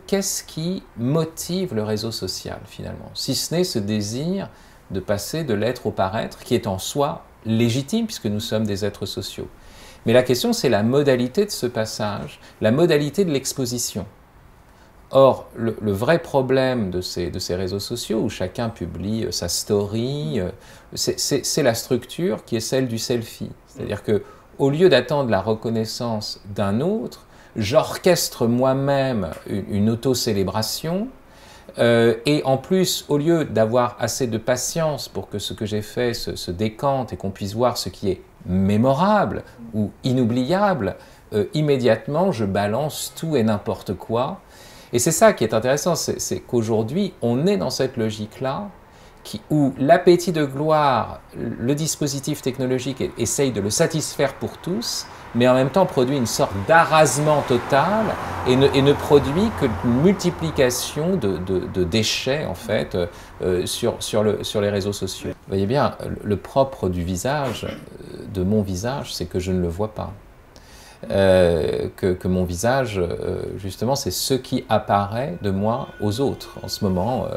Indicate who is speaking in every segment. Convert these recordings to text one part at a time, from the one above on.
Speaker 1: Qu'est-ce qui motive le réseau social finalement? Si ce n'est ce désir de passer de l'être au paraître, qui est en soi légitime puisque nous sommes des êtres sociaux. Mais la question, c'est la modalité de ce passage, la modalité de l'exposition. Or, le vrai problème de ces réseaux sociaux, où chacun publie sa story, c'est la structure qui est celle du selfie. C'est-à-dire qu'au lieu d'attendre la reconnaissance d'un autre, j'orchestre moi-même une auto-célébration, et en plus, au lieu d'avoir assez de patience pour que ce que j'ai fait se décante et qu'on puisse voir ce qui est mémorable ou inoubliable, immédiatement je balance tout et n'importe quoi. Et c'est ça qui est intéressant, c'est qu'aujourd'hui on est dans cette logique-là où l'appétit de gloire, le dispositif technologique essaye de le satisfaire pour tous, mais en même temps produit une sorte d'arasement total et ne produit qu'une multiplication de déchets en fait sur les réseaux sociaux. Vous voyez bien, le propre du visage, de mon visage, c'est que je ne le vois pas. Que mon visage, justement, c'est ce qui apparaît de moi aux autres. En ce moment,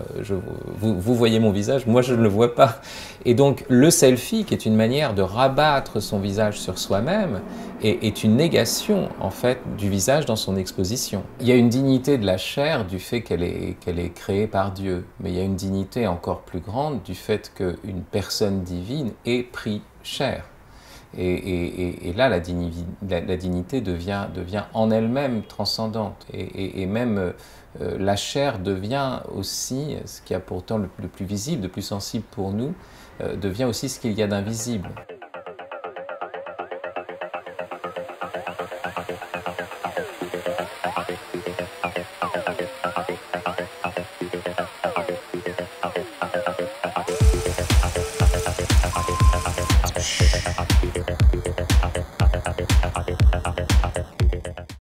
Speaker 1: vous voyez mon visage, moi je ne le vois pas. Et donc le selfie, qui est une manière de rabattre son visage sur soi-même, est une négation, en fait, du visage dans son exposition. Il y a une dignité de la chair du fait qu'elle est créée par Dieu, mais il y a une dignité encore plus grande du fait qu'une personne divine ait pris chair. Et là, la dignité devient en elle-même transcendante. Et même la chair devient aussi, ce qui est pourtant le plus visible, le plus sensible pour nous, devient aussi ce qu'il y a d'invisible.